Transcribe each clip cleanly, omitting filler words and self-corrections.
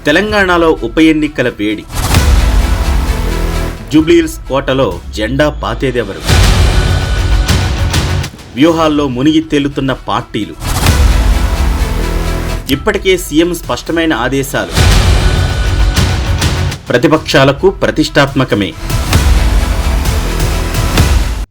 తెలంగాణలో ఉప ఎన్నికల వేడి. జూబ్లీహిల్స్ కోటలో జెండా పాతేదెవరు? వ్యూహాల్లో మునిగి తేలుతున్న పార్టీలు. ఇప్పటికే సీఎం స్పష్టమైన ఆదేశాలు. ప్రతిపక్షాలకు ప్రతిష్టాత్మకమే.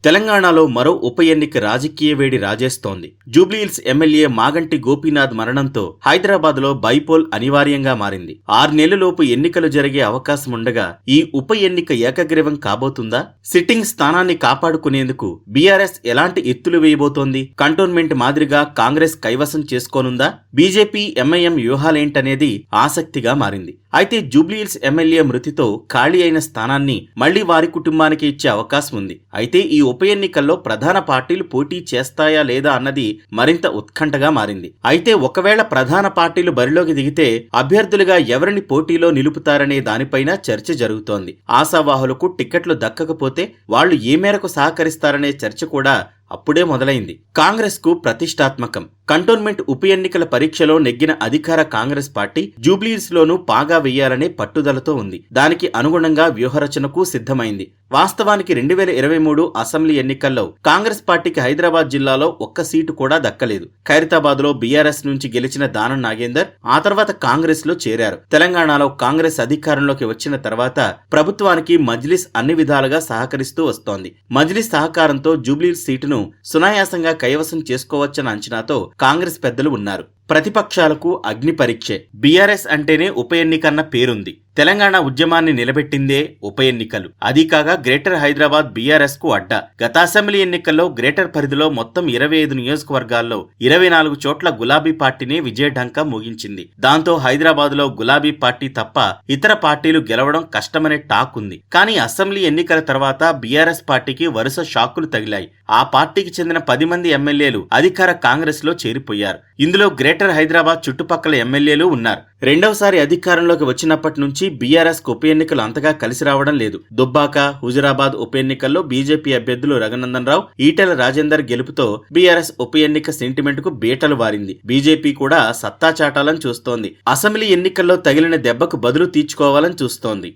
తెలంగాణలో మరో ఉప ఎన్నిక రాజకీయ వేడి రాజేస్తోంది. జూబ్లీహిల్స్ ఎమ్మెల్యే మాగంటి గోపీనాథ్ మరణంతో హైదరాబాద్లో బైపోల్ అనివార్యంగా మారింది. 6 నెలలలోపు ఎన్నికలు జరిగే అవకాశం ఉండగా ఈ ఉప ఎన్నిక ఏకగ్రీవం కాబోతుందా? సిట్టింగ్ స్థానాన్ని కాపాడుకునేందుకు బీఆర్ఎస్ ఎలాంటి ఎత్తులు వేయబోతోంది? కంటోన్మెంట్ మాదిరిగా కాంగ్రెస్ కైవసం చేసుకోనుందా? బీజేపీ ఎంఐఎం వ్యూహాలేంటనేది ఆసక్తిగా మారింది. అయితే జూబ్లీహిల్స్ ఎమ్మెల్యే మృతితో ఖాళీ అయిన స్థానాన్ని మళ్లీ వారి కుటుంబానికి ఇచ్చే అవకాశం ఉంది. అయితే ఈ ఉప ఎన్నికల్లో ప్రధాన పార్టీలు పోటీ చేస్తాయా లేదా అన్నది మరింత ఉత్కంఠగా మారింది. అయితే ఒకవేళ ప్రధాన పార్టీలు బరిలోకి దిగితే అభ్యర్థులుగా ఎవరిని పోటీలో నిలుపుతారనే దానిపైన చర్చ జరుగుతోంది. ఆశావాహులకు టిక్కెట్లు దక్కకపోతే వాళ్లు ఏ మేరకు సహకరిస్తారనే చర్చ కూడా అప్పుడే మొదలైంది. కాంగ్రెస్ కు ప్రతిష్టాత్మకం. కంటోన్మెంట్ ఉప ఎన్నికల పరీక్షలో నెగ్గిన అధికార కాంగ్రెస్ పార్టీ జూబ్లీహిల్స్ లోనూ పాగా వెయ్యాలనే పట్టుదలతో ఉంది. దానికి అనుగుణంగా వ్యూహరచనకు సిద్ధమైంది. వాస్తవానికి 2023 అసెంబ్లీ ఎన్నికల్లో కాంగ్రెస్ పార్టీకి హైదరాబాద్ జిల్లాలో ఒక్క సీటు కూడా దక్కలేదు. ఖైరతాబాద్ లో బీఆర్ఎస్ నుంచి గెలిచిన దానం నాగేందర్ ఆ తర్వాత కాంగ్రెస్ లో చేరారు. తెలంగాణలో కాంగ్రెస్ అధికారంలోకి వచ్చిన తర్వాత ప్రభుత్వానికి మజ్లిస్ అన్ని విధాలుగా సహకరిస్తూ వస్తోంది. మజ్లిస్ సహకారంతో జూబ్లీహిల్స్ సీటును సునాయాసంగా కైవసం చేసుకోవచ్చన్న అంచనాతో కాంగ్రెస్ పెద్దలు ఉన్నారు. ప్రతిపక్షాలకు అగ్ని పరీక్షే. బీఆర్ఎస్ అంటేనే ఉప ఎన్నికన్న పేరుంది. తెలంగాణ ఉద్యమాన్ని నిలబెట్టిందే ఉప ఎన్నికలు. అదీకాగా గ్రేటర్ హైదరాబాద్ బీఆర్ఎస్ కు అడ్డా. గత అసెంబ్లీ ఎన్నికల్లో గ్రేటర్ పరిధిలో మొత్తం 25 నియోజకవర్గాల్లో 24 చోట్ల గులాబీ పార్టీనే విజయఢంకా మోగించింది. దాంతో హైదరాబాద్ లో గులాబీ పార్టీ తప్ప ఇతర పార్టీలు గెలవడం కష్టమనే టాక్ ఉంది. కానీ అసెంబ్లీ ఎన్నికల తర్వాత బీఆర్ఎస్ పార్టీకి వరుస షాకులు తగిలాయి. ఆ పార్టీకి చెందిన 10 మంది ఎమ్మెల్యేలు అధికార కాంగ్రెస్ లో చేరిపోయారు. ఇందులో గ్రేటర్ హైదరాబాద్ చుట్టుపక్కల ఎమ్మెల్యేలు ఉన్నారు. రెండవసారి అధికారంలోకి వచ్చినప్పటి నుంచి బీఆర్ఎస్ కు ఉప ఎన్నికలు అంతగా కలిసి రావడం లేదు. దుబ్బాక, హుజురాబాద్ ఉప ఎన్నికల్లో బీజేపీ అభ్యర్థులు రఘునందన్ రావు, ఈటెల రాజేందర్ గెలుపుతో బీఆర్ఎస్ ఉప ఎన్నిక సెంటిమెంట్ కు బీటలు వారింది. బీజేపీ కూడా సత్తా చాటాలని చూస్తోంది. అసెంబ్లీ ఎన్నికల్లో తగిలిన దెబ్బకు బదులు తీర్చుకోవాలని చూస్తోంది.